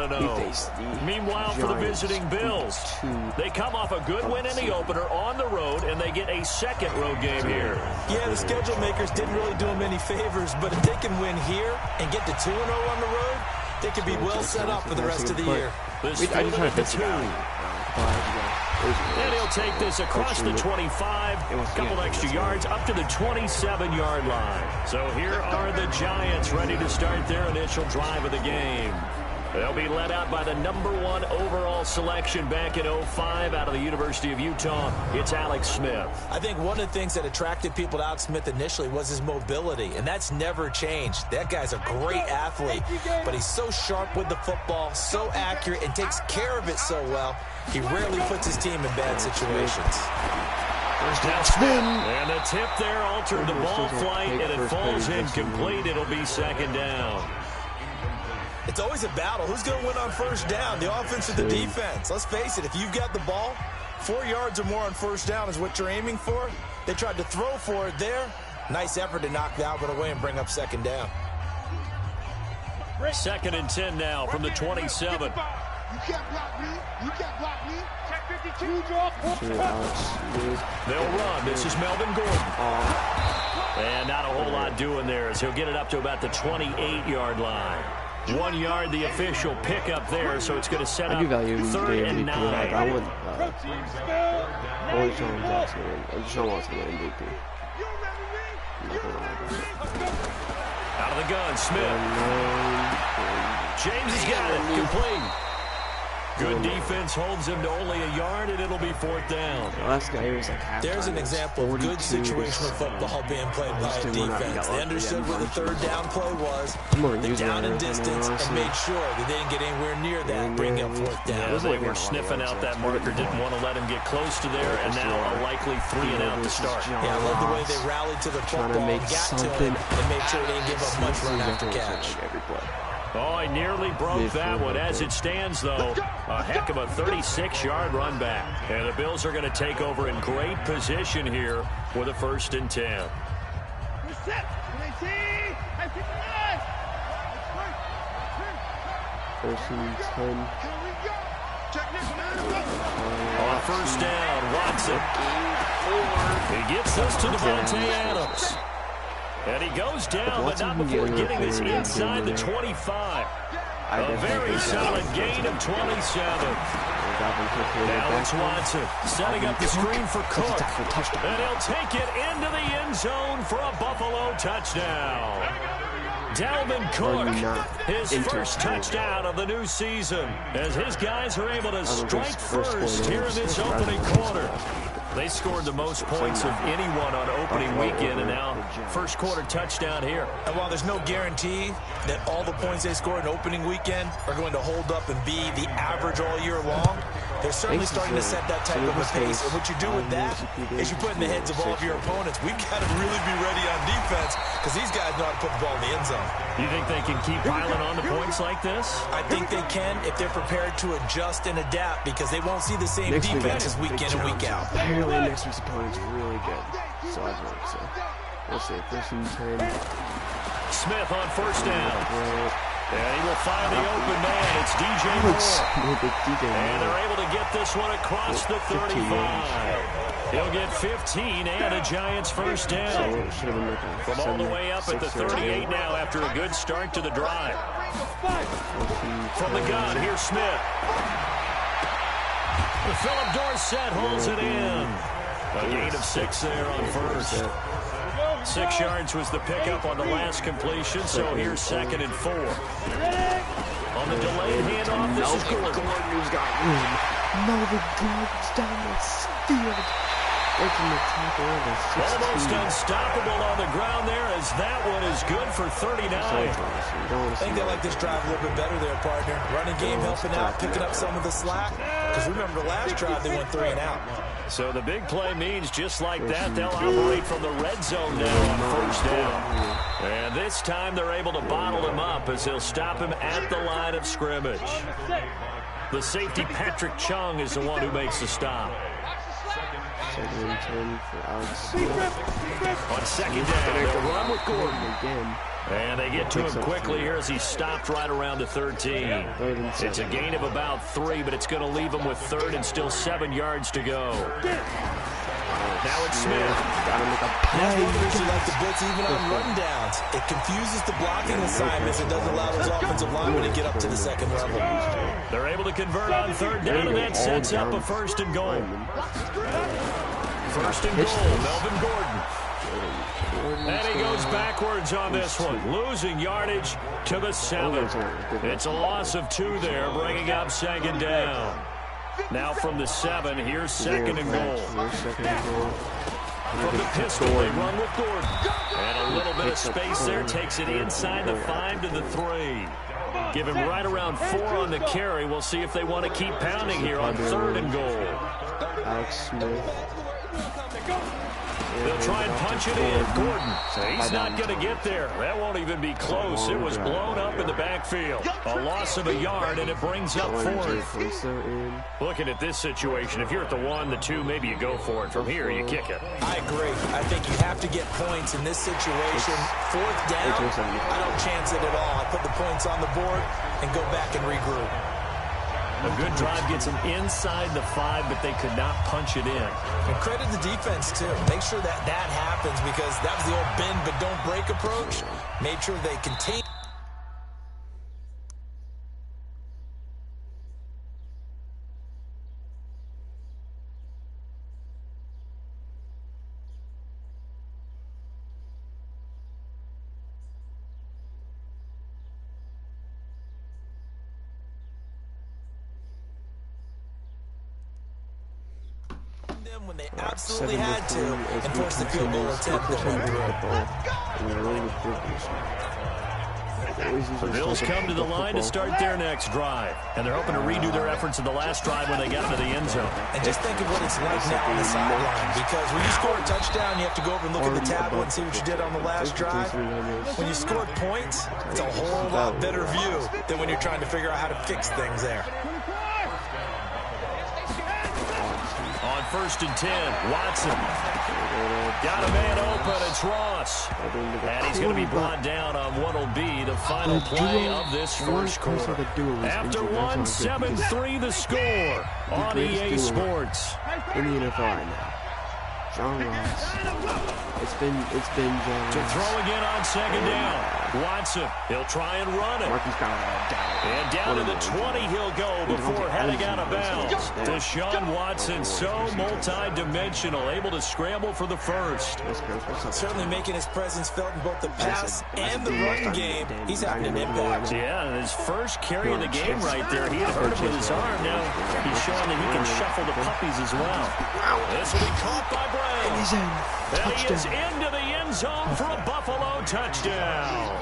1-0. Meanwhile, for the visiting Bills, they come off a good win in the opener on the road, and they get a second road game here. Yeah, the schedule makers didn't really do them any favors, but if they can win here and get to 2-0 on the road, they could be well set up for the rest of the year. This field at the 2. And he'll take this across the 25, a couple extra yards up to the 27-yard line. So here are the Giants ready to start their initial drive of the game. They'll be led out by the #1 overall selection back in 05 out of the University of Utah. It's Alex Smith. I think one of the things that attracted people to Alex Smith initially was his mobility, and that's never changed. That guy's a great athlete, but he's so sharp with the football, so accurate, and takes care of it so well. He rarely puts his team in bad situations. First down spin. And the tip there altered the ball flight, and it falls incomplete. It'll be second down. It's always a battle. Who's going to win on first down, the offense or the defense? Let's face it, if you've got the ball, 4 yards or more on first down is what you're aiming for. They tried to throw for it there. Nice effort to knock Albert away and bring up second down. 2nd and 10 now from the 27. You can't block me. You can't block me. Check 52. They'll run. This is Melvin Gordon. And not a whole lot doing there as he'll get it up to about the 28-yard line. 1 yard, the official pickup there, so it's going to set up 3rd and 9. I would Sean Watson win MVP. Out of the gun, Smith. James has got it, complete. Good defense holds him to only a yard, and it'll be 4th down. Last guy was like half. There's an example of good situational football being played by a defense. They understood where the 3rd down play was. They down in distance and made sure that they didn't get anywhere near that, bring up 4th down. Yeah, they were sniffing out that marker, didn't want to let him get close to there, and now a likely 3 and out to start. Yeah, I love the way they rallied to the football, got to him, and made sure they didn't give up much run after catch. Oh, he nearly broke that one. As it stands, though, a heck of a 36-yard run back. And the Bills are going to take over in great position here with a 1st and 10. On 1st down, Watson. He gets this to Devontae Adams. And he goes down, but not before getting this inside the 25. A very solid gain of 27. Now it's Watson setting up the screen for Cook. And he'll take it into the end zone for a Buffalo touchdown. Dalvin Cook, his first touchdown of the new season, as his guys are able to strike first here in this opening quarter. They scored the most points of anyone on opening weekend, and now first quarter touchdown here. And while there's no guarantee that all the points they scored in opening weekend are going to hold up and be the average all year long, they're certainly starting to set that type of a pace. And what you do with that is you put in the heads of all of your opponents, we've got to really be ready on defense because these guys know how to put the ball in the end zone. You think they can keep piling on the points like this? I think they can if they're prepared to adjust and adapt because they won't see the same defenses week in and week out. Apparently next week's opponent's really good. So I think so. We'll see. 1st and 10. Smith on 1st down. And he will find the open man. It's DJ Moore. And they're able to get this one across the 35. He'll get 15 and a Giants 1st down. From all the way up at the 38 now after a good start to the drive. From the gun, here's Smith. Philip Dorsett holds it in. A gain of 6 there on 1st. 6 yards was the pickup on the last completion, so here's 2nd and 4. On the delayed handoff, this is Gordon. Who's got room. Melvin Gordon's down the field. Almost unstoppable on the ground there as that one is good for 39. I think they like this drive a little bit better there, partner. Running game helping out, picking up some of the slack. Because remember, the last drive they went 3 and out. So the big play means just like that, they'll operate from the red zone now on 1st down. And this time they're able to bottle him up as they'll stop him at the line of scrimmage. The safety, Patrick Chung, is the one who makes the stop. 2nd and 10 for Alex. On 2nd down, they'll run with Gordon. Again. And they get to him quickly here as he stopped right around the 13. It's a gain of about 3, but it's going to leave him with 3rd and still 7 yards to go. Now it's Smith. That's one reason you like the blitz even on rundowns. It confuses the blocking assignments. It doesn't allow those offensive linemen to get up to the second level. They're able to convert on 3rd down, and that sets up a 1st and goal. 1st and goal, Melvin Gordon. And he goes backwards on this one, losing yardage to the 7. It's a loss of 2 there, bringing up 2nd down. Now from the 7, here's 2nd and goal. From the pistol, they run with Gordon. And a little bit of space there, takes it inside the 5 to the 3. Give him right around 4 on the carry. We'll see if they want to keep pounding here on 3rd and goal. Alex Smith. They'll try and punch it in. Gordon, he's not going to get there. That won't even be close. It was blown up in the backfield. A loss of a yard, and it brings up 4th. Looking at this situation, if you're at the 1, the 2, maybe you go for it. From here, you kick it. I agree. I think you have to get points in this situation. 4th down, I don't chance it at all. I put the points on the board and go back and regroup. A good drive gets them inside the 5, but they could not punch it in. And credit the defense, too. Make sure that happens because that was the old bend but don't break approach. Made sure they contain. When they absolutely had to and forced the field goal attempt that went through. The Bills come to the line to start their next drive, and they're hoping to redo their efforts in the last drive when they got into the end zone. And just think of what it's like now on the sideline, because when you score a touchdown, you have to go over and look at the tablet and see what you did on the last drive. When you scored points, it's a whole lot better view than when you're trying to figure out how to fix things there. On 1st and 10, Watson. Got a man open, it's Ross. And he's going to be brought down on what will be the final play of this first quarter. After 1, 7-3 the score on EA Sports. In the NFL right now. John Ross. It's been John Ross. To throw again on 2nd down. Watson, he'll try and run it. And down to the 20 he'll go before heading out of bounds. Deshaun Watson, so multi-dimensional, able to scramble for the 1st. Certainly making his presence felt in both the pass and the run game. He's having an impact. Yeah, his first carry of the game right there. He had hurt him with his arm. Now he's showing that he can shuffle the puppies as well. This will be caught by Brown. And he's in. And he is into the end zone for a Buffalo touchdown.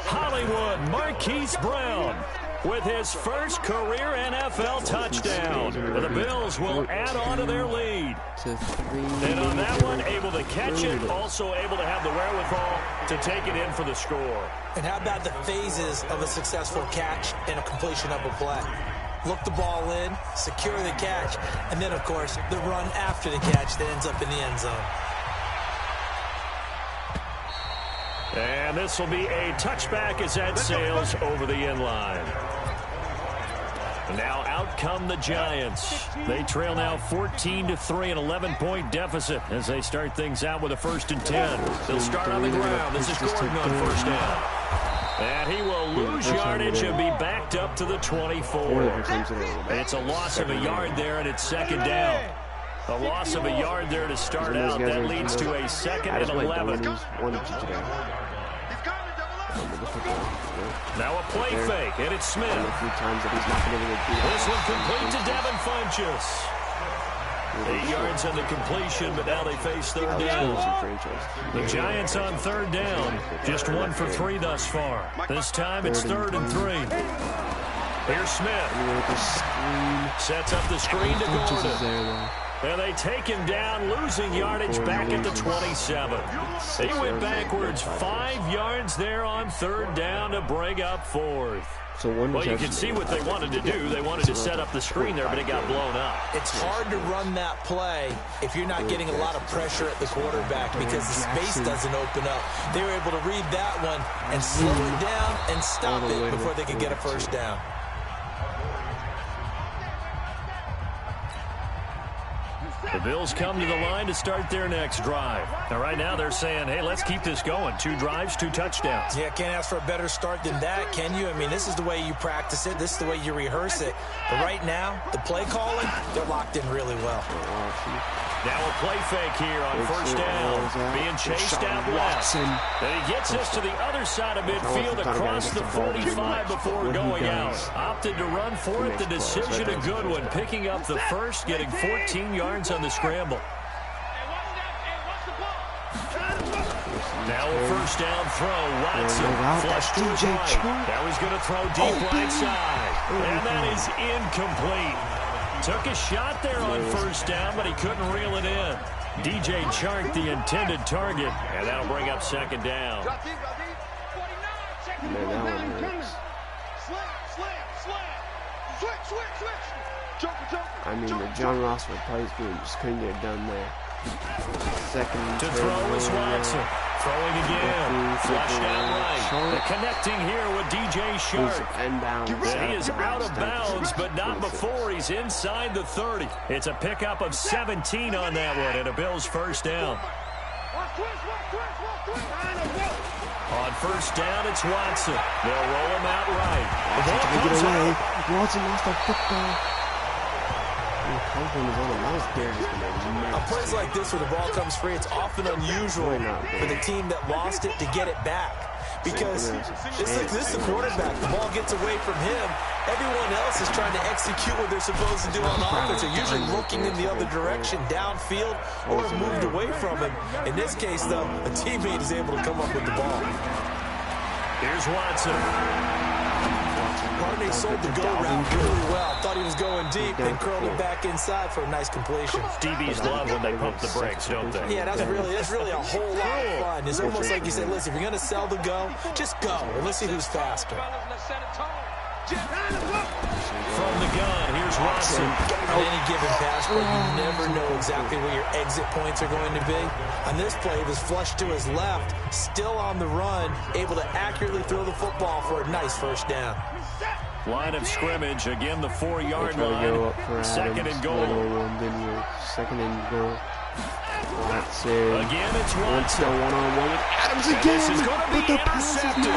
Hollywood Marquise Brown with his first career NFL touchdown. The Bills will add on to their lead. And on that one, able to catch it, also able to have the wherewithal to take it in for the score. And how about the phases of a successful catch and a completion of a play? Look the ball in, secure the catch, and then, of course, the run after the catch that ends up in the end zone. And this will be a touchback as that sails over the end line. Now out come the Giants. They trail now 14-3, an 11-point deficit as they start things out with a 1st and 10. They'll start on the ground. This is Gordon on 1st down. And he will lose yardage and be backed up to the 24. It's a loss of a yard there, and it's 2nd down. A loss of a yard there to start out. That leads to a 2nd and 11. Now a play fake, and it's Smith. This one complete to Devin Funchess. 8 yards on the completion, but now they face 3rd down. The Giants on 3rd down. Just 1 for 3 thus far. This time it's 3rd and 3. Here's Smith. Sets up the screen to Gordon. And they take him down, losing yardage back at the 27. He went backwards 5 yards there on 3rd down to bring up 4th. Well, you can see what they wanted to do. They wanted to set up the screen there, but it got blown up. It's hard to run that play if you're not getting a lot of pressure at the quarterback because the space doesn't open up. They were able to read that one and slow it down and stop it before they could get a first down. The Bills come to the line to start their next drive. Now, right now, they're saying, hey, let's keep this going. 2 drives, 2 touchdowns. Yeah, can't ask for a better start than that, can you? I mean, this is the way you practice it. This is the way you rehearse it. But right now, the play calling, they're locked in really well. Now a play fake here on 1st down. Being chased out left. And he gets us to the other side of midfield across the 45 before going out. Opted to run for it. The decision a good one. Picking up the first, getting 14 yards on the scramble. Now a 1st down throw. Watson flushed to his right. Now he's going to throw deep right side. And that is incomplete. Took a shot there on 1st down, but he couldn't reel it in. DJ Chark, the intended target, and that'll bring up 2nd down. I mean, the John Ross plays good, just couldn't get it done there. Second to throw is Watson. Throwing again. Flushed out right. The connecting here with DJ Chark. He is out of bounds, but not before he's inside the 30. It's a pickup of 17 on that one, and a Bills 1st down. On 1st down, it's Watson. They'll roll him out right. Watson lost the football. On plays like this where the ball comes free, it's often unusual for the team that lost it to get it back. Because this is the quarterback. The ball gets away from him. Everyone else is trying to execute what they're supposed to do on offense. They're usually looking in the other direction, downfield, or have moved away from him. In this case, though, a teammate is able to come up with the ball. Here's Watson. Harney sold the go route really well. Thought he was going deep, then curled it back inside for a nice completion. DBs love when they pump the brakes, don't they? Yeah, that's really a whole lot of fun. It's almost like you say, listen, if you're going to sell the go, just go, and let's see who's faster. From the gun, here's Watson. On any given pass play, you never know exactly where your exit points are going to be. On this play, it was flushed to his left, still on the run, able to accurately throw the football for a nice 1st down. Line of scrimmage, again the 4-yard line. 2nd and goal. 2nd and goal. Watson. Again, it's Watson. One-on-one with Adams again. This is going to be intercepted.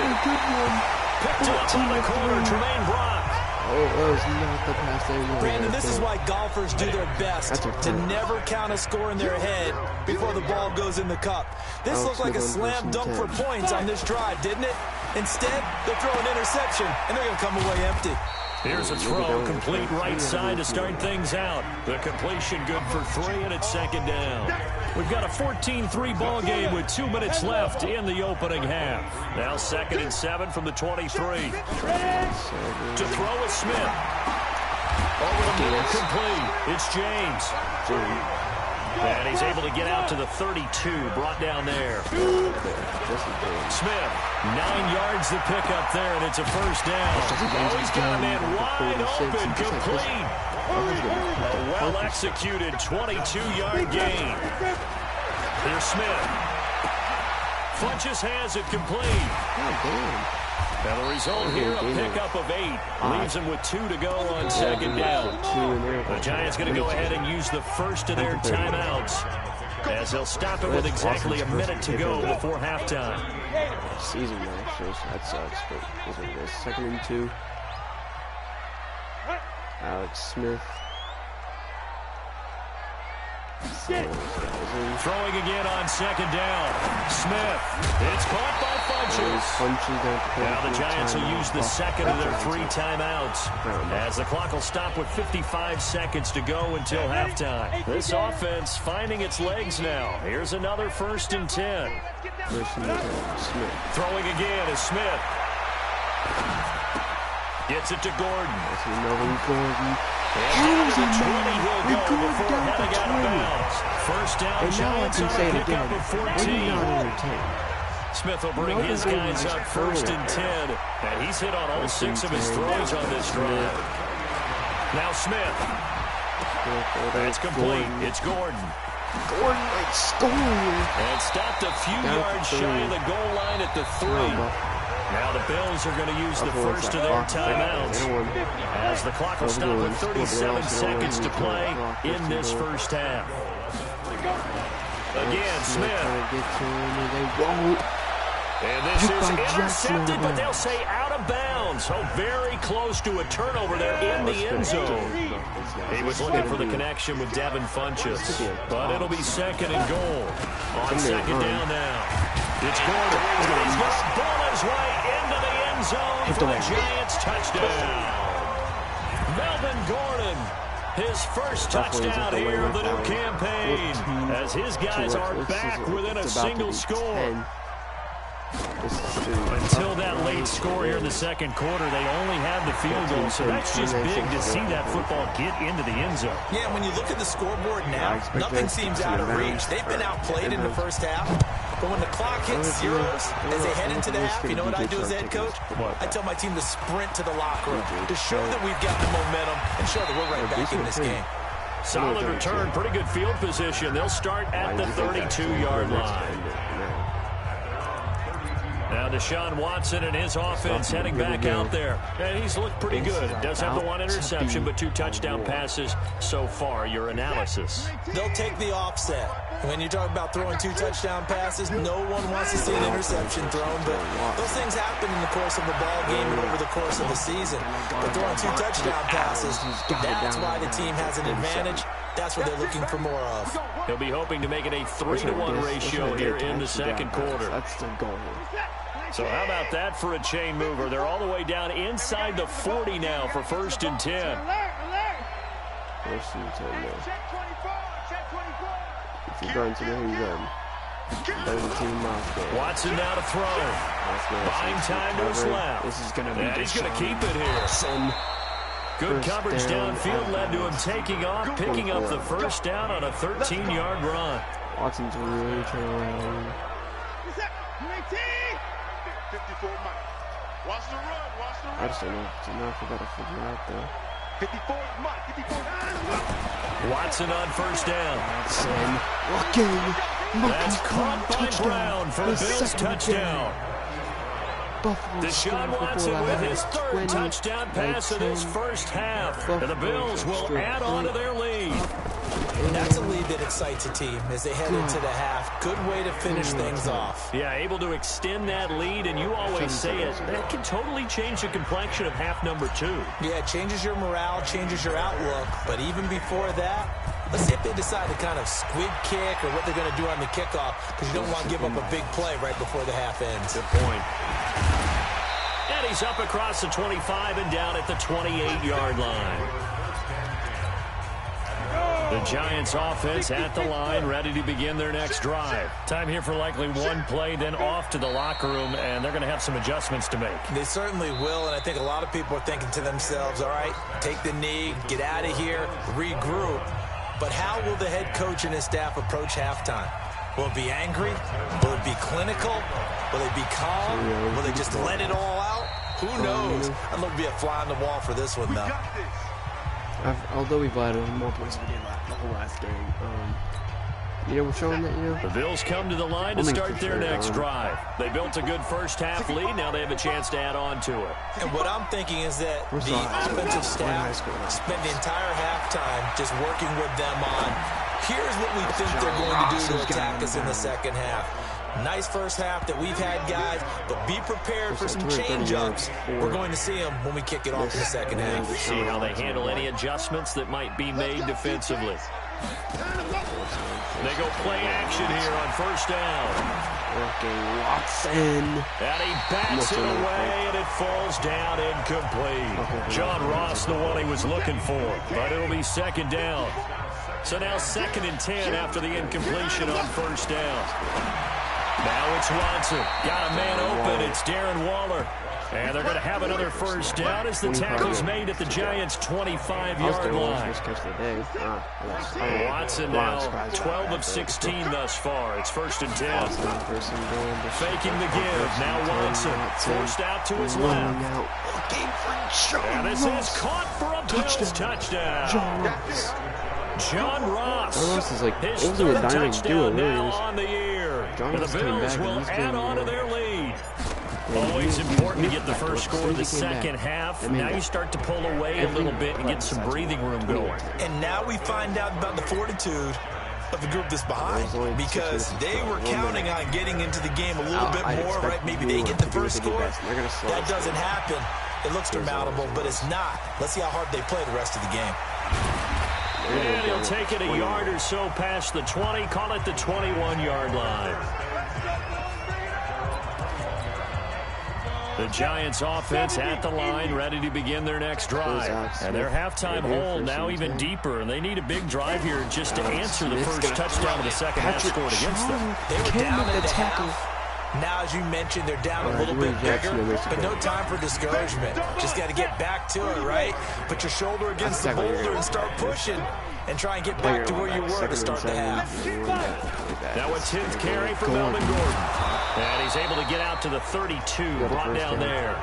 Picked up on the corner, Tremaine Brock. Oh, that was not the pass they wanted. Brandon, this is why golfers do their best to never count a score in their head before the ball goes in the cup. This looked like a slam dunk for points on this drive, didn't it? Instead, they throw an interception, and they're going to come away empty. Here's a throw, complete right side to start things out. The completion good for 3, and it's 2nd down. We've got a 14-3 ball game with 2 minutes left in the opening half. Now 2nd and 7 from the 23. To throw is Smith. Over the middle, complete. It's James. And he's able to get out to the 32, brought down there. Smith, 9 yards to pick up there, and it's a 1st down. Oh, he's got a man wide open, complete. A well-executed 22-yard gain. Here's Smith. Funches has it complete. And the result here, a pickup of 8. Leaves him with 2 to go on 2nd down. The Giants going to go ahead and use the first of their timeouts, as they'll stop it with exactly a minute to go before halftime. Season actually, that sucks, but here's what it is. 2nd and 2. Alex Smith. Throwing again on 2nd down. Smith. It's caught by Funches. Now the Giants will use the 2nd of their 3 timeouts, as the clock will stop with 55 seconds to go until halftime. This offense finding its legs now. Here's another 1st and 10. Throwing again is Smith. Gets it to Gordon. That's Melvin Gordon. And down to the 20 he'll go before heading out of bounds. First down, and now I can say it again. Maybe not entertained. Smith will bring his guys up first and 10. And he's hit on all 6 of his throws on this drive. Now Smith. That's complete. It's Gordon. Gordon might score. And stopped a few yards shy of the goal line at the 3. Now the Bills are going to use the first of their timeouts as the clock will stop with 37 seconds to play in this first half. Again, Smith. And this is intercepted, but they'll say out of bounds. So very close to a turnover there in the end zone. He was looking for the connection with Devin Funchess, but it'll be second and goal. On second down now. It's Gordon. He's going to ball his way into the end zone for the Giants touchdown. Melvin Gordon, his first touchdown here of the new campaign, as his guys are back within a single score. Until that late score here in the second quarter, they only have the field goal, so that's just big to see that football get into the end zone. Yeah, when you look at the scoreboard now, nothing seems out of reach. They've been outplayed in the first half, but when the clock hits zeros as they head into the half, you know what I do as head coach? I tell my team to sprint to the locker room to show that we've got the momentum and show that we're right back in this game. Solid return, pretty good field position. They'll start at the 32-yard line. Now Deshaun Watson and his offense heading back out there. And he's looked pretty good. Does have the 1 interception, but 2 touchdown passes so far. Your analysis. They'll take the offset. When you talk about throwing 2 touchdown passes, no one wants to see an interception thrown, but those things happen in the course of the ball game and over the course of the season. But throwing 2 touchdown passes, that's why the team has an advantage. That's what they're looking for more of. He'll be hoping to make it a 3-to-1 ratio here in the second quarter. That's the goal. So how about that for a chain mover? They're all the way down inside the 40 now for first and 10. First and 10 now. If you're going to the end zone, 17 miles there. Watson now to throw. Buying time to his left. This is going to be he's going to keep it here. Good coverage downfield led to him taking off, picking up the first down on a 13-yard run. Watson's really trying to run. 54 Mike. Watch the run. I just don't know if it's enough. We got to figure out though. 54 Mike. 54. Watson on first down. Watson That's caught by Brown for a Bills touchdown. Deshaun Watson with his 3rd touchdown pass of this first half. And the Bills will add on to their lead. That's a lead that excites a team as they head into the half. Good way to finish things off. Yeah, able to extend that lead, and you always say it, that can totally change the complexion of half number 2. Yeah, it changes your morale, changes your outlook. But even before that, let's see if they decide to kind of squib kick or what they're going to do on the kickoff, because you don't want to give up a big play right before the half ends. Good point. And he's up across the 25 and down at the 28-yard line. The Giants offense at the line, ready to begin their next drive. Time here for likely 1 play, then off to the locker room, and they're going to have some adjustments to make. They certainly will, and I think a lot of people are thinking to themselves, all right, take the knee, get out of here, regroup. But how will the head coach and his staff approach halftime? Will it be angry? Will it be clinical? Will it be calm? Will they just let it all out? Who knows? I'd love to be a fly on the wall for this one, though. Although we've added more points than we did the whole last game, we're showing that, The Bills come to the line to start their next drive. They built a good first half lead. Now they have a chance to add on to it. And what I'm thinking is that the offensive staff spent the entire halftime just working with them on, here's what we think they're going to do to attack us in the second half. Nice first half that we've had, guys, but be prepared for some change-ups. We're going to see them when we kick it off in the second half. See how they handle any adjustments that might be made defensively. They go play action here on first down. Watson. And he bats it away, and it falls down incomplete. John Ross, the one he was looking for, but it'll be second down. So now 2nd and 10 after the incompletion on first down. Now it's Watson. Got a man open. It's Darren Waller. And they're going to have another first down as the tackle's made at the Giants' 25-yard line. Watson now 12 of 16 thus far. It's 1st and 10. Faking the give. Now Watson forced out to his left. And this is caught for a Bills touchdown. John Ross. Is like his over third the dynamic touchdown duo, now really. on the year. John And the Ross came Bills back, and will he's add been, on to their lead. Always important to get the first score of the second half. Now you start to pull away a little bit and get some breathing room going. And now we find out about the fortitude of the group that's behind, because they were counting on getting into the game a little bit more, right? Maybe they get the first score. That doesn't happen. It looks surmountable, but it's not. Let's see how hard they play the rest of the game. And he'll take it a yard or so past the 20, call it the 21-yard line. The Giants offense at the line, ready to begin their next drive. And their halftime hole now even deeper, and they need a big drive here just to answer the first touchdown of the second half scored against them. They were down at the half. Now, as you mentioned, they're down a little bit bigger, but no time for discouragement. Just got to get back to it, right? Put your shoulder against the boulder and start pushing, and try and get back to where you were to start the half. Now a 10th carry for Melvin Gordon. And he's able to get out to the 32, brought down there.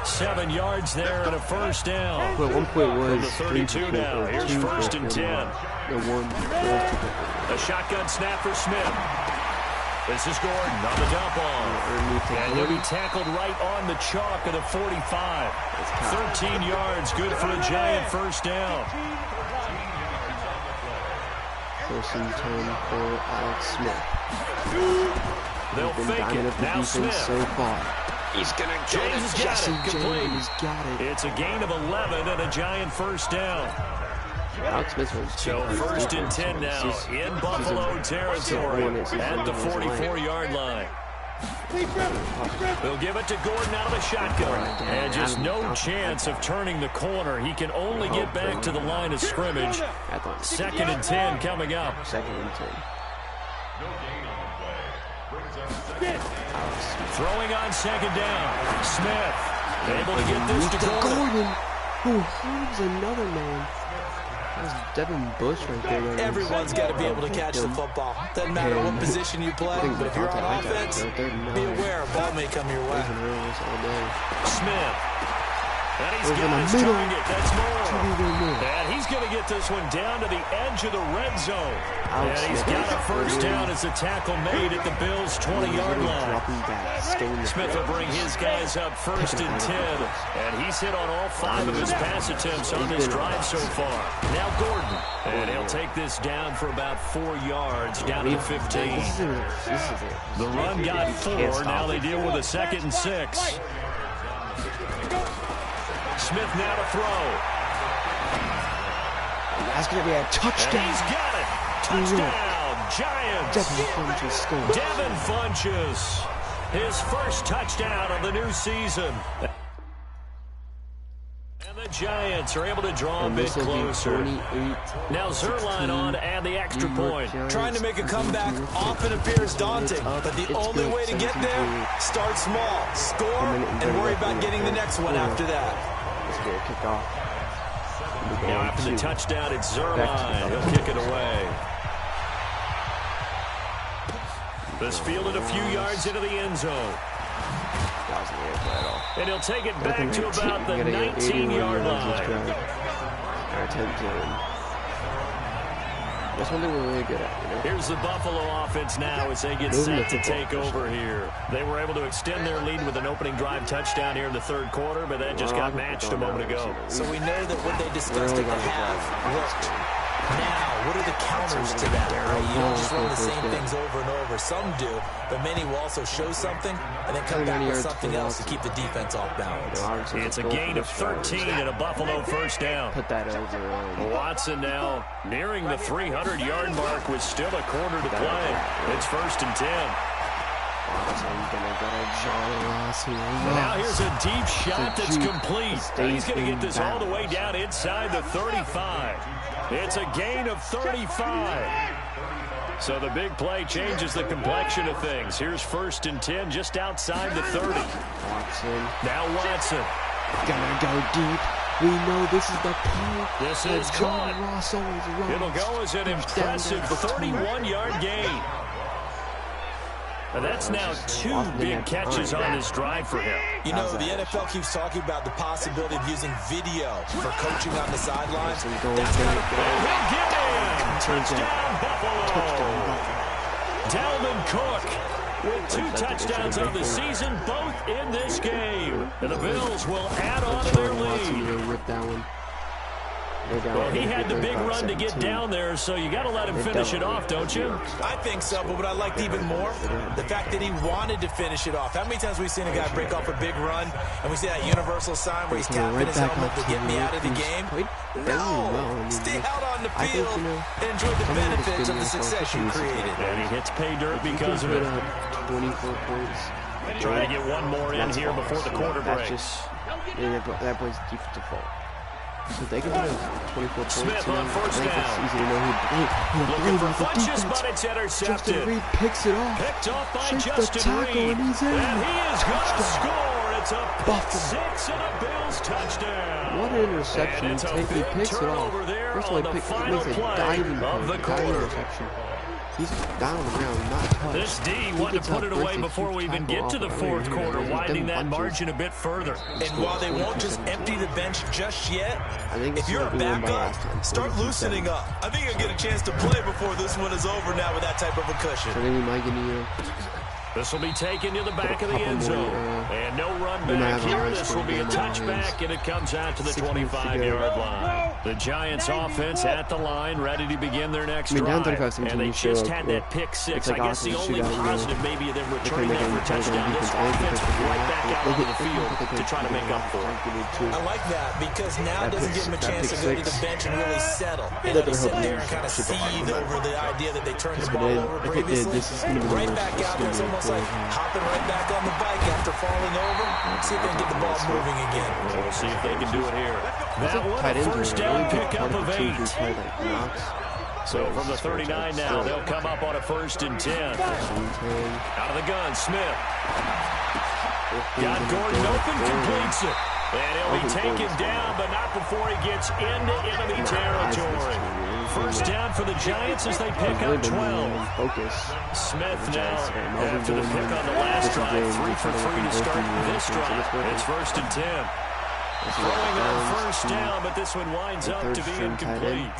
7 yards there and a first down. One point was from the 32 now. Here's 1st and 10. A shotgun snap for Smith. This is Gordon on the dump off. And he'll be tackled right on the chalk of the 45. 13 yards, good for a Giant first down. 1st and 10 for Alex Smith. They'll fake it. Now Smith. So far. He's going to go. James has got it. Complete. He's got it. It's a gain of 11 and a Giant first down. Alex Smith was so 1st and 10 now in Buffalo territory at the 44-yard line. They'll give it to Gordon out of the shotgun. And just no chance of turning the corner. He can only get back to the line of scrimmage. 2nd and 10 coming up. 2nd and 10. Throwing on 2nd down. Smith able to get this to Gordon. Who holds another man? That's Devin Bush right there. Everyone's got to be able to catch the football. Doesn't matter what position you play, but if you're on offense, be aware a ball may come your way. Smith. And he's got his target. That's more. And he's going to get this one down to the edge of the red zone. And he's got a first down as a tackle made at the Bills' 20-yard line. Smith will bring his guys up 1st and 10. And he's hit on all 5 of his pass attempts on this drive so far. Now Gordon. And he'll take this down for about 4 yards, down to the 15. The run got 4. Now they deal with a 2nd and 6. Smith now to throw. That's going to be a touchdown. And he's got it. Touchdown, Giants. Devin Funchess scores. Devin Funchess, his first touchdown of the new season. And the Giants are able to draw a bit closer. Now Zerline on to add the extra point. Trying to make a comeback often appears daunting, but the only way to get there, start small, score, and worry about getting the next one after that. Let's get a kickoff. Now after the touchdown, it's Zerline. He'll kick it away. This fielded a few yards into the end zone. And he'll take it back to about the 19-yard line. That's one thing we're really good at. Here's the Buffalo offense now as they get set to take over here. They were able to extend their lead with an opening drive touchdown here in the 3rd quarter, but that just got matched a moment ago. So we know that what they discussed at the half worked. Now, what are the counters to that? You don't just run the same things over and over. Some do, but many will also show something and then come back with something else to keep the defense off balance. It's a gain of 13 and a Buffalo first down. Put that over. Watson now nearing the 300-yard mark with still a quarter to play. It's 1st and 10. Now here's a deep shot that's complete. He's going to get this all the way down inside the 35. It's a gain of 35. So the big play changes the complexion of things. Here's 1st and 10 just outside the 30. Watson. Now Watson. Gonna go deep. We know this is the play. This is caught. Ross always runs. It'll go as an impressive 31-yard gain. And that's now 2 big catches on this drive for him. You know, the NFL keeps talking about the possibility of using video for coaching on the sidelines. That's he'll get in. Touchdown, Buffalo. Dalvin Cook with 2 touchdowns on the season, both in this game. And the Bills will add on to their lead. Rip that one. Well, he had the big run to get down there, so you got to let him finish it off, don't you? I think so, but what I liked even more, the fact that he wanted to finish it off. How many times have we seen a guy break off a big run, and we see that universal sign where he's tapping his helmet to get me out of the game? No! Stay out on the field and enjoy the benefits of the success you created. And he hits pay dirt because of it. 24 points. Trying to get one more in here before the quarter breaks. That plays defensive fault. So they can do 24 points. Smith on 1st down. It's easy to know looking for Funches, but it's intercepted. Justin Reed picks it off. Picked off by Justin Reed. And he's in. And he is going to score. It's a pick 6 and a Bills touchdown. What an interception. He picks it off. First of all, he makes a diving interception. He's down on the ground, not touched. This D wanted to put it away before we even get to the 4th quarter, widening that margin a bit further. And while they won't just empty the bench just yet, if you're a backup, start loosening up. I think you'll get a chance to play before this one is over now with that type of a cushion. I think we might get this will be taken to the back of the end zone. And no run back here. This will be a touchback, and it comes out to the 25-yard line. The Giants offense at the line, ready to begin their next drive. And they just had that pick 6. I guess the only positive maybe of them returning that for a touchdown. This offense right back out onto the field to try to make up for it. I like that because now it doesn't give them a chance to go to the bench and really settle. And they sit there and kind of seethe over the idea that they turned the ball over previously. Right back out there, it's almost like hopping right back on the bike after falling over. See if they can get the ball moving again. We'll see if they can do it here. That one, a 1st down pickup of 8. So from the 39 now, they'll come up on a 1st and 10. Out of the gun, Smith. Got Gordon open, completes it. And he'll be taken down, but not before he gets into enemy territory. 1st down for the Giants as they pick up 12. Smith now, after the pick on the last drive, 3 for 3 to start this drive. It's 1st and 10. Throwing on 1st down, but this one winds up to be incomplete.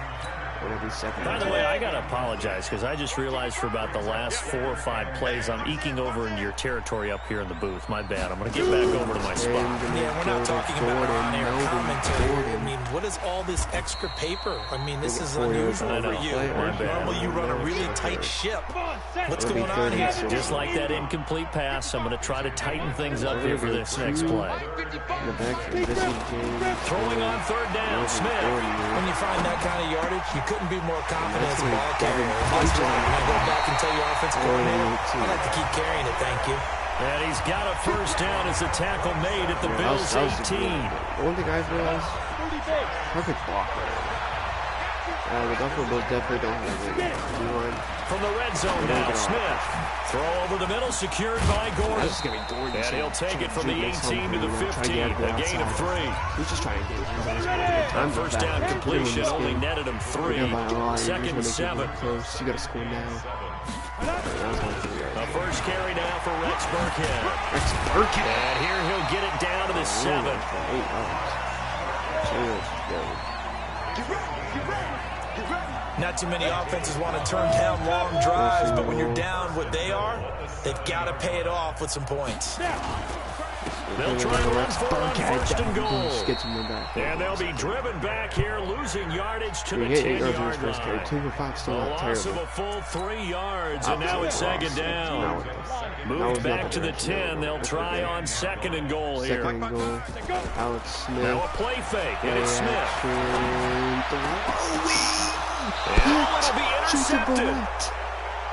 By the way, I got to apologize because I just realized for about the last 4 or 5 plays, I'm eking over into your territory up here in the booth. My bad. I'm going to get back over to my spot. Yeah, we're not talking about on-air commentary. I mean, what is all this extra paper? I mean, this is unusual for you. Normally you run a really tight ship. What's going on here? Just like that incomplete pass, I'm going to try to tighten things up here for this next play. Throwing on 3rd down, Smith. When you find that kind of yardage, you couldn't be more confident as a ball carrier. That's right. When I go back and tell your offensive coordinator, I like to keep carrying it, thank you. And he's got a 1st down as the tackle made at the Bills' 18. One thing I've realized, perfect block. The Buffalo Bills definitely don't have it. From the red zone now, Smith. Throw over the middle, secured by Gordon. And he'll take it from the 18 to the 15, a gain of 3. He's just trying to get it. 1st down completion, only netted him 3. 2nd and 7. You got to score now. A 1st carry now for Rex Burkhead. And here he'll get it down to the 7. Not too many offenses want to turn down long drives, but when you're down what they are, they've got to pay it off with some points. They'll try to run for it on 1st and goal. And they'll be driven back here, losing yardage to the 10-yard line. 2 for 5 still a not loss terrible. of a full 3 yards, and now it's 2nd down. Moved back to the 10. They'll try on 2nd and goal here. 2nd and goal. Alex Smith. Now a play fake, and it's Smith. And it'll be intercepted.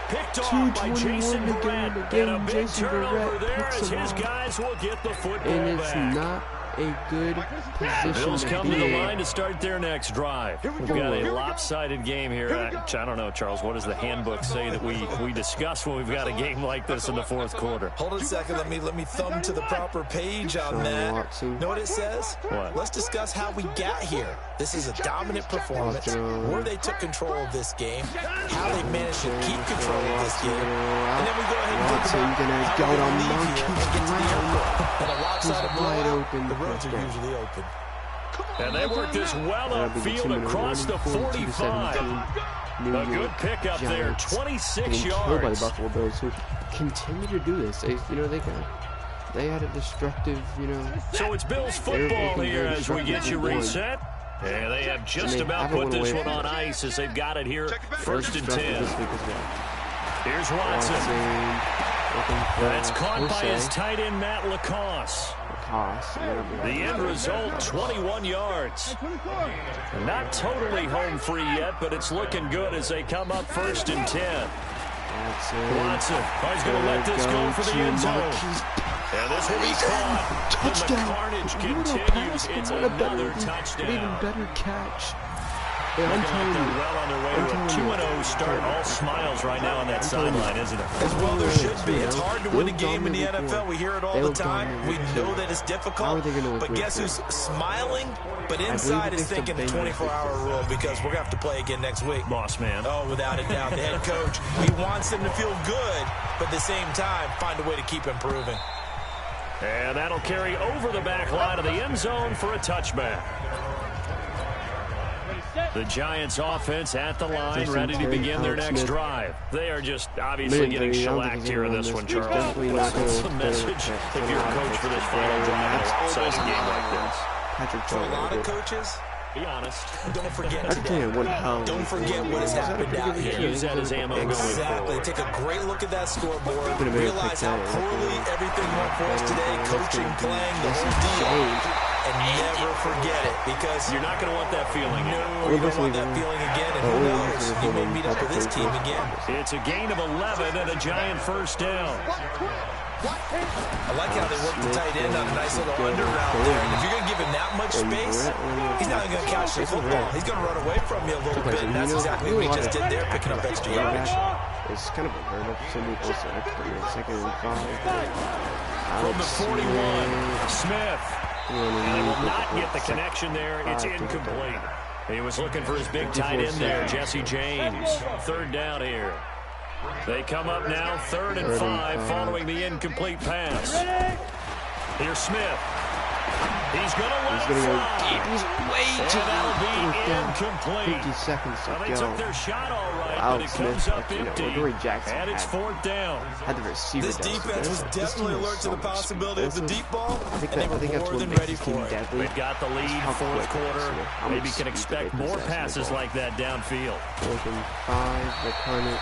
Picked off by Jason Barrett, and a big turnover there as his guys will get the football and it's back. not a good position. Bills to come be to the in. line to start their next drive. We've got a lopsided game here. I don't know, Charles. What does the handbook say that we discuss when we've got a game like this in the fourth quarter? Hold on a second. Let me thumb to the proper page on that. Know what it says? What? Let's discuss how we got here. This is a dominant performance. Where they took control of this game, how they managed to keep control of this game, and then we go ahead and think about how we're going to leave here and get to the airport. And a lopsided blowout, the roads are usually open. And they work this well upfield across the 45. A good pickup there, 26 killed by the yards. Buffalo Bills, who continue to do this. They had a destructive, So it's Bills football here as we get you reset. And they have just about put this one on ice as they've got it here, first and 10. Here's Watson. That's caught by his tight end, Matt Lacoste. The end result, 21 yards. Not totally home free yet, but it's looking good as they come up first and 10. Watson, he's going to let this go for the end zone. And this will be caught. Touchdown. And the carnage continues. It's another touchdown. Even better catch. Looking like they're well on their way to a 2-0 start. All smiles right now on that sideline, isn't it? As well there should be. It's hard to win a game in the NFL. We hear it all the time. We know that it's difficult. But guess who's smiling? But inside is thinking the 24-hour rule because we're going to have to play again next week. Boss man. Oh, without a doubt. The head coach, he wants them to feel good, but at the same time, find a way to keep improving. And that'll carry over the back line of the end zone for a touchback. The Giants offense at the line, ready to begin their next drive. They are just obviously getting shellacked here in this one, Charles. What's the message if you're a coach for this final drive in a lopsided game like this? For a lot of coaches, be honest. Don't forget today. Don't forget what has happened out here. Use that as ammo going forward. Exactly. Take a great look at that scoreboard. Realize how poorly everything went for us today. Coaching, playing, the whole deal. And never forget it, because you're not going to want that feeling. No, you don't want that feeling again, and who knows, you may meet up with this team again. It's a gain of 11 and a Giant first down. I like how they work the tight end on a nice little under route there. And if you're going to give him that much space, he's not going to catch the football. He's going to run away from you a little bit, and that's exactly what he just did there, picking up extra yardage. It's kind of a burn up. Somebody else second and 5. From the 41, Smith. And he will not get the connection there. It's incomplete. He was looking for his big tight end there, Jesse James. Third down here. They come up now, 3rd and 5, following the incomplete pass. Here's Smith. He's going to let it fly. He's way too that'll be incomplete. 50 seconds to They go. took their shot all right, but it comes up empty. And it's 4th down. Had the receiver this defense was definitely alert to the possibility of the deep ball, and they were more than ready for it. They've got the lead, 4th quarter. Maybe can expect more passes like that downfield. 4th and 5, the punt,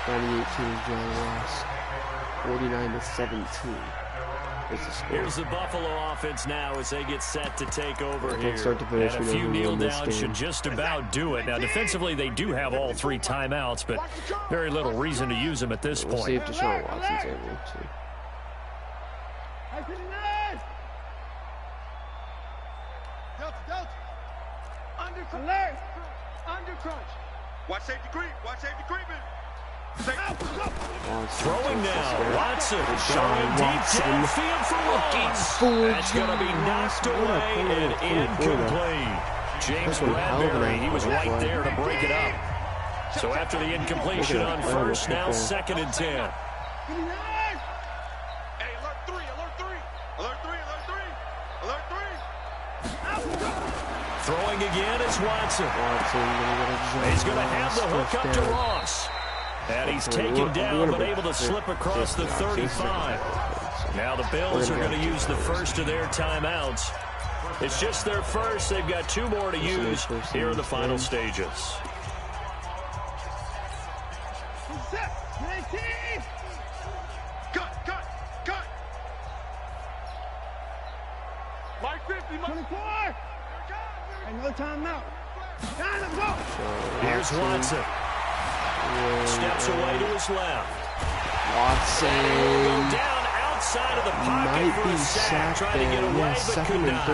98 to John Ross, 49 to 17. Here's the Buffalo offense now as they get set to take over here. And a few kneel downs should just about do it. Now, defensively, they do have all 3 timeouts, but very little reason to use them at this point. We'll see if Deshaun Watson's able to. Alert! Under crunch. Watch safety creep. Watch safety creeping. Throwing now, Watson showing deep downfield for Ross. That's going to be knocked away and incomplete. James Bradbury, he was right there to break it up. So after the incompletion on first, now 2nd and 10. Hey, alert 3, alert 3. Alert 3, alert 3. Alert 3. Throwing again is Watson. He's going to have the hook up to Ross. And he's taken down, but able to slip across the 35. Now the Bills are going to use the first of their timeouts. It's just their first. They've got 2 more to use here in the final stages. Cut. Mike 50, 24. And no timeout. Time to go. Here's Watson. Steps away to his left. Watson. Down outside of the pocket for a sack, trying to get away, but could not.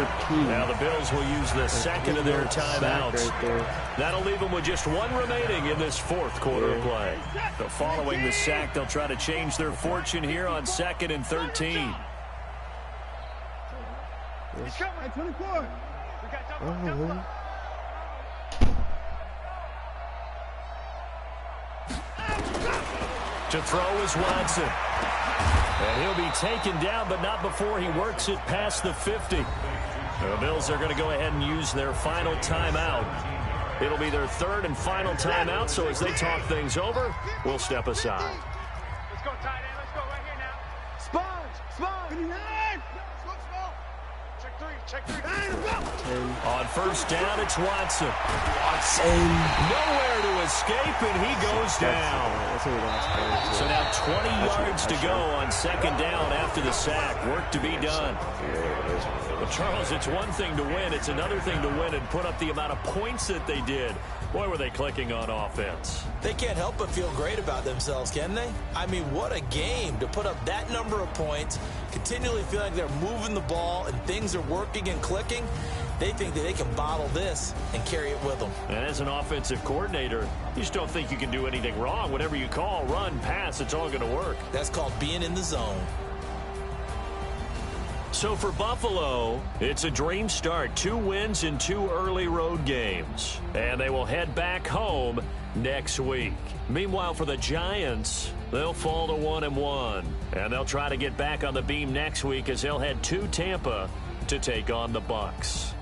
Now the Bills will use the second of their timeouts. That'll leave them with just one remaining in this fourth quarter of play. So following the sack, they'll try to change their fortune here on 2nd and 13. He's coming. 24. To throw is Watson. And he'll be taken down, but not before he works it past the 50. The Bills are going to go ahead and use their final timeout. It'll be their third and final timeout, so as they talk things over, we'll step aside. Let's go, tight end. Let's go right here now. Sponge. Check three. On first down, it's Watson. Nowhere to escape, and he goes down. So now 20 yards to go on 2nd down after the sack. Work to be done. But Charles, it's one thing to win. It's another thing to win and put up the amount of points that they did. Boy, were they clicking on offense. They can't help but feel great about themselves, can they? I mean, what a game to put up that number of points, continually feel like they're moving the ball and things are working and clicking. They think that they can bottle this and carry it with them. And as an offensive coordinator, you just don't think you can do anything wrong. Whatever you call, run, pass, it's all going to work. That's called being in the zone. So for Buffalo, it's a dream start. 2 wins in 2 early road games. And they will head back home next week. Meanwhile, for the Giants, they'll fall to 1-1. And they'll try to get back on the beam next week as they'll head to Tampa to take on the Bucs.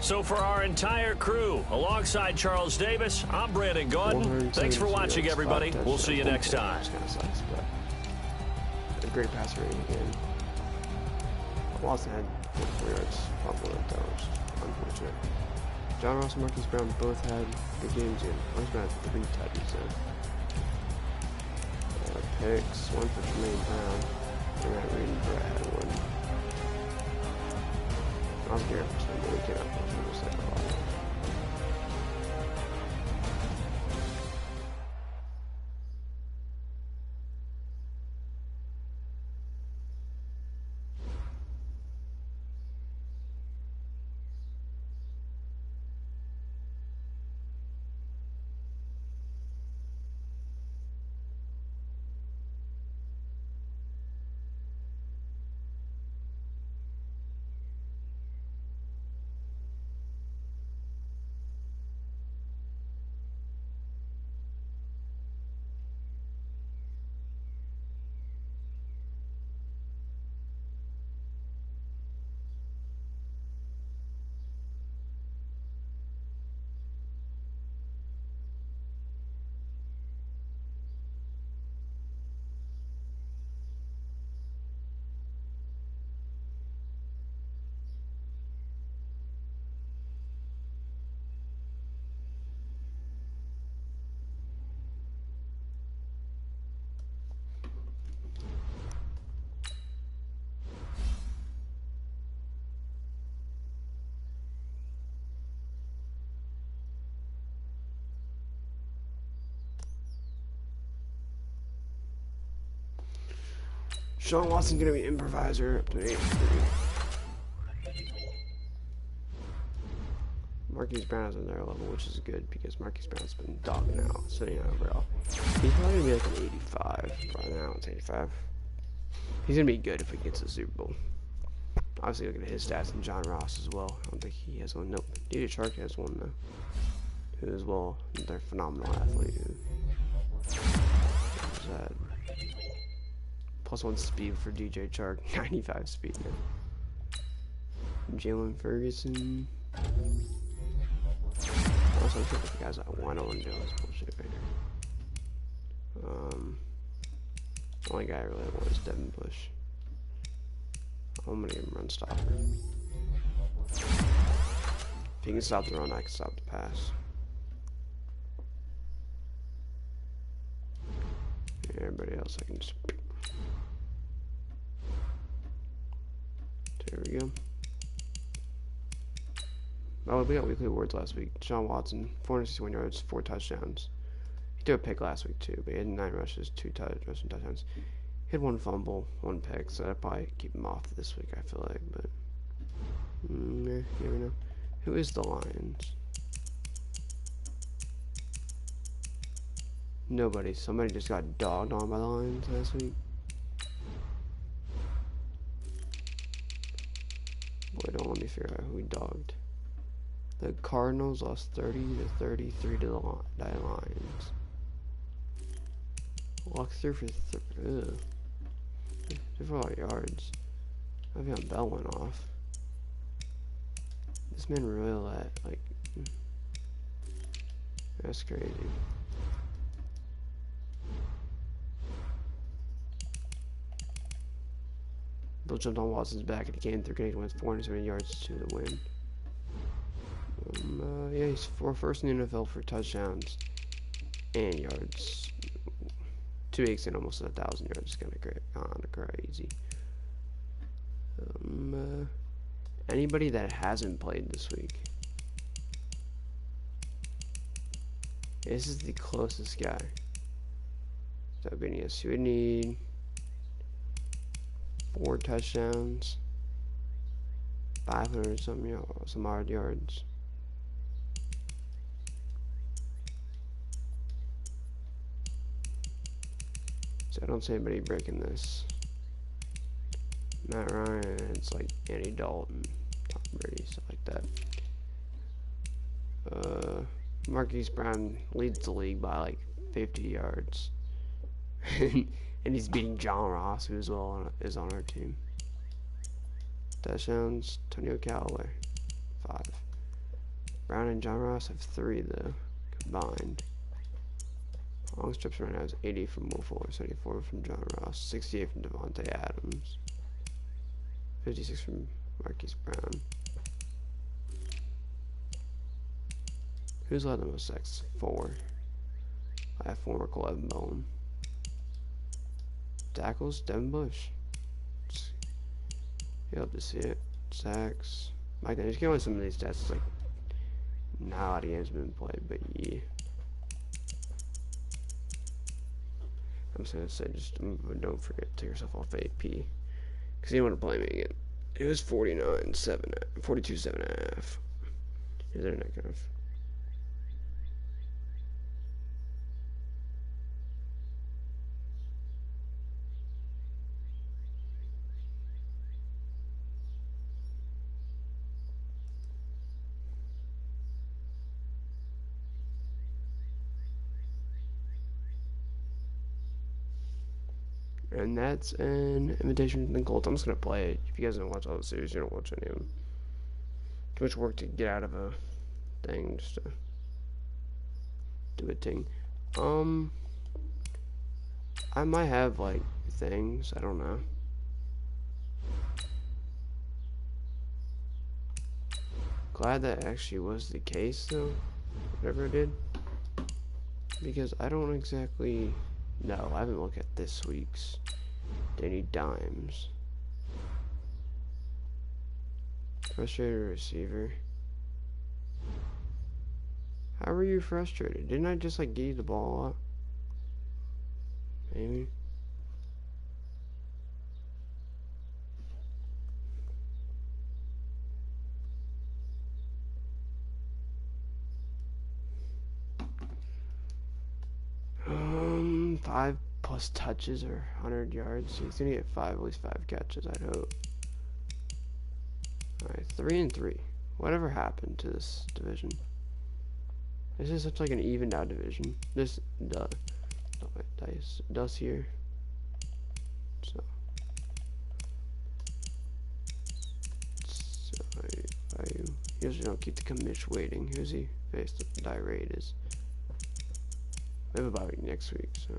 So for our entire crew, alongside Charles Davis, I'm Brandon Gaudin. Thanks for watching, everybody. We'll see you next time. A great pass rating again. Watson had 4 yards, probably that was unfortunate. John Ross and Marquise Brown both had good games in. Marquise Brown had 3 touchdowns though. Picks, 1 for Tremaine Brown. And Matt Reed and Brett had 1. I was here for some, but we came out for some, just like a lot. Sean Watson's going to be improviser up to 8-3. Marquise Brown is on their level, which is good because Marquise Brown's been dogging out, sitting out overall. He's probably going to be like an 85 right now. It's 85. He's going to be good if he gets a Super Bowl. Obviously, look at his stats and John Ross as well. I don't think he has one. Nope. DJ Chark has one, though. Who as well. They're a phenomenal athlete. Who's that? +1 speed for DJ Chark, 95 speed now. Jalen Ferguson. Also, I think the guys I want to do this bullshit right here. The only guy I really want is Devin Bush. I'm gonna give him run stopper. If he can stop the run, I can stop the pass. Everybody else I can just... There we go. Oh, we got weekly awards last week. Sean Watson, 461 yards, 4 touchdowns. He threw a pick last week too, but he had 9 rushes, 2 rushing touchdowns. He had one fumble, one pick, so I'd probably keep him off this week, I feel like, but you never know. Who is the Lions? Nobody. Somebody just got dogged on by the Lions last week. Boy, don't let me figure out who we dogged. The Cardinals lost 30-33 to the Lions. Walk through for for a lot of yards. Le'Veon Bell went off. This man really that's crazy. Bill jumped on Watson's back and he came through Canadian with 470 yards to the win. Yeah, he's first in the NFL for touchdowns and yards. 2 weeks in, almost 1,000 yards. Kind of crazy. Anybody that hasn't played this week? This is the closest guy. So Benias, you would need 4 touchdowns, 500 some odd yards. So I don't see anybody breaking this. Matt Ryan, it's like Andy Dalton, Tom Brady, stuff like that. Marquise Brown leads the league by like 50 yards. And he's beating John Ross, who is on our team. Touchdowns, Antonio Callaway, 5. Brown and John Ross have 3 though, combined. Long strips right now is 80 from Will Fuller, 74 from John Ross, 68 from Devontae Adams, 56 from Marquise Brown. Who's led the most sacks? 4. I have former Cole Evan Bowen. Tackles, Devin Bush. You'll have to see it. Sacks. Mike, I just get on some of these stats. It's like, not a lot of games have been played, but yeah. I'm just gonna say, don't forget to take yourself off AP. Because you don't want to play me again. It was 42.5. Is there not kind of. And that's an invitation to the Colts. I'm just gonna play it. If you guys don't watch all the series, you don't watch any of them. Too much work to get out of a thing just to do a thing. I might have like things. I don't know. Glad that actually was the case though. Whatever it did. Because I don't exactly. No, I haven't looked at this week's Danny Dimes. Frustrated receiver. How were you frustrated? Didn't I just like give you the ball up? Maybe. Five plus touches or 100 yards. He's gonna get at least 5 catches, I'd hope. Alright, 3-3. Whatever happened to this division? This is such like an evened out division. This does here. So I usually don't keep the commish waiting. Who's he faced? The die rate is. We have a bye week next week, so.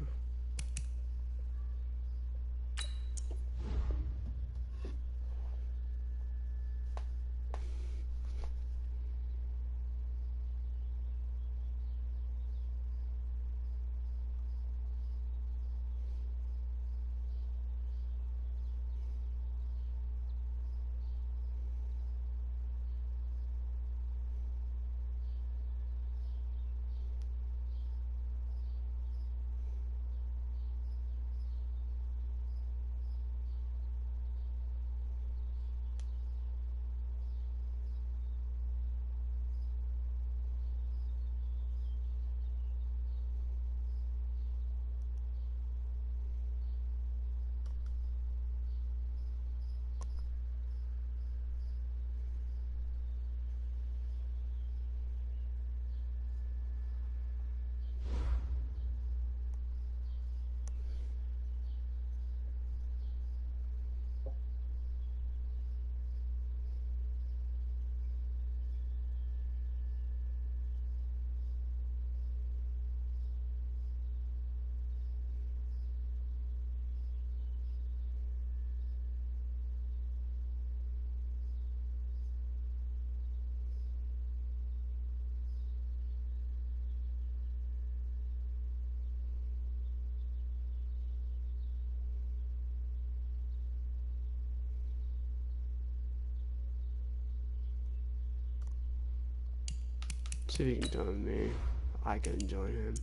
See if you can join me. I can join him.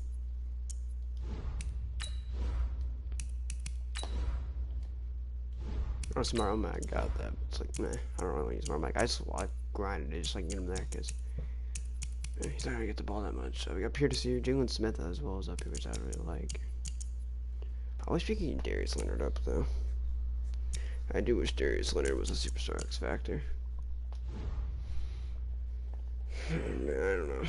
Or smart mic, I got that. It's like, meh, I don't really use smart mic. I just like grinded it just like get him there because he's not gonna get the ball that much. So we got Pierre to see Jalen Smith as well as up here, which I really like. I wish we could get Darius Leonard up though. I do wish Darius Leonard was a superstar X Factor. Man, I don't know.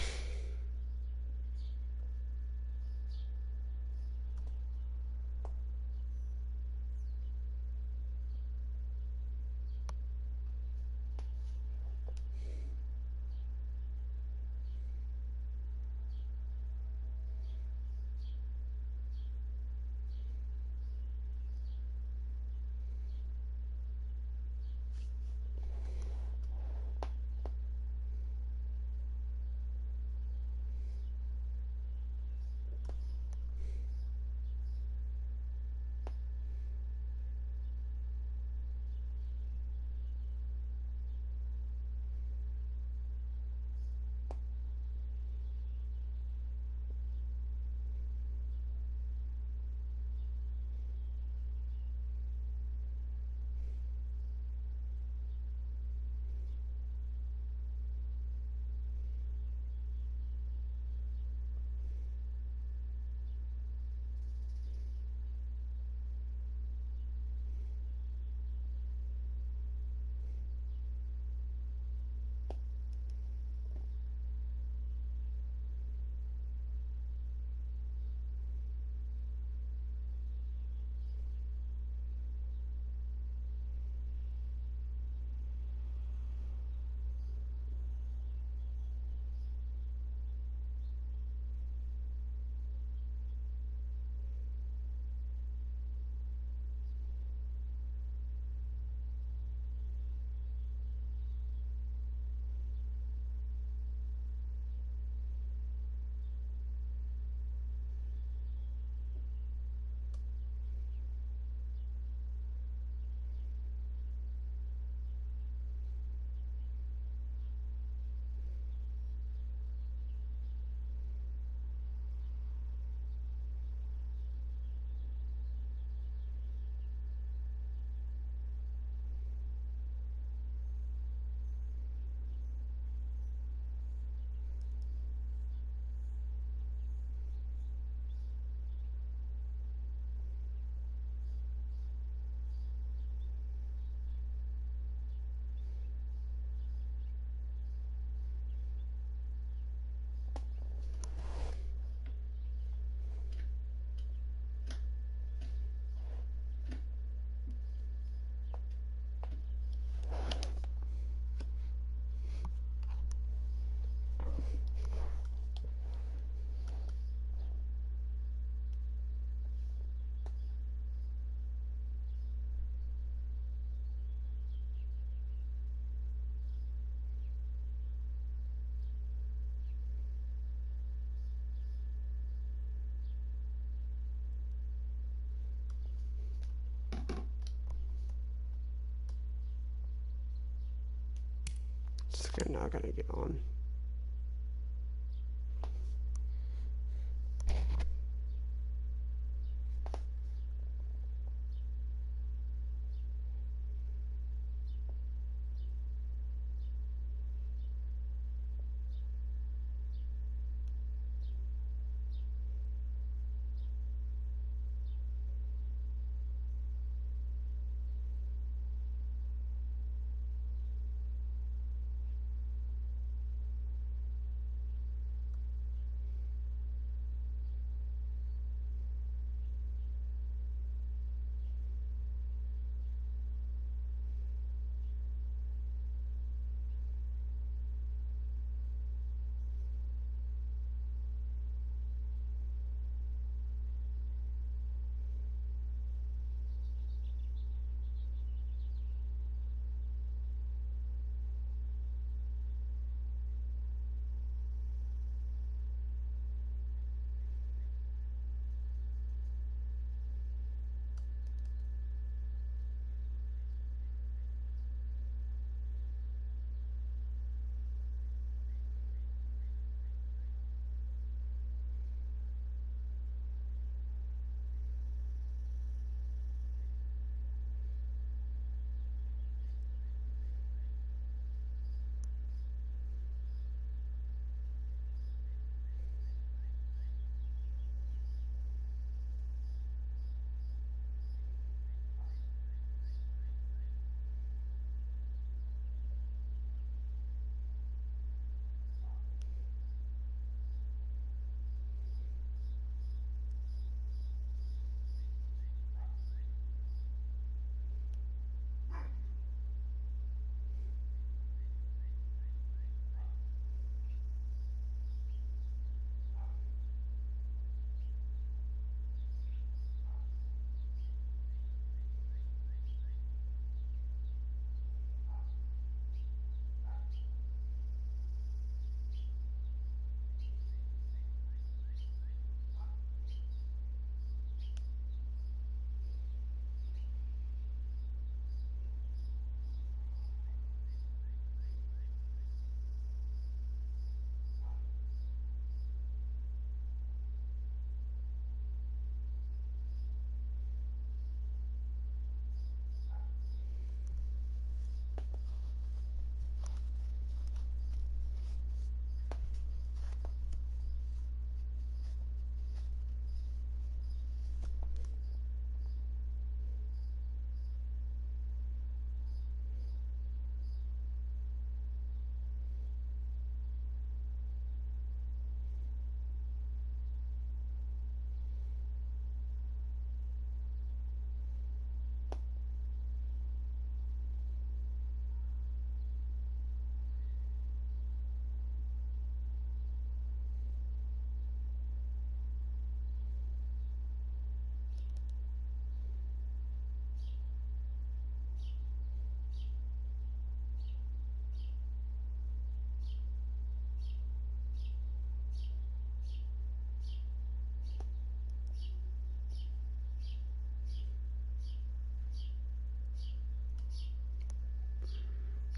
This guy not gonna get on.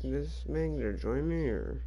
this man gonna join me or?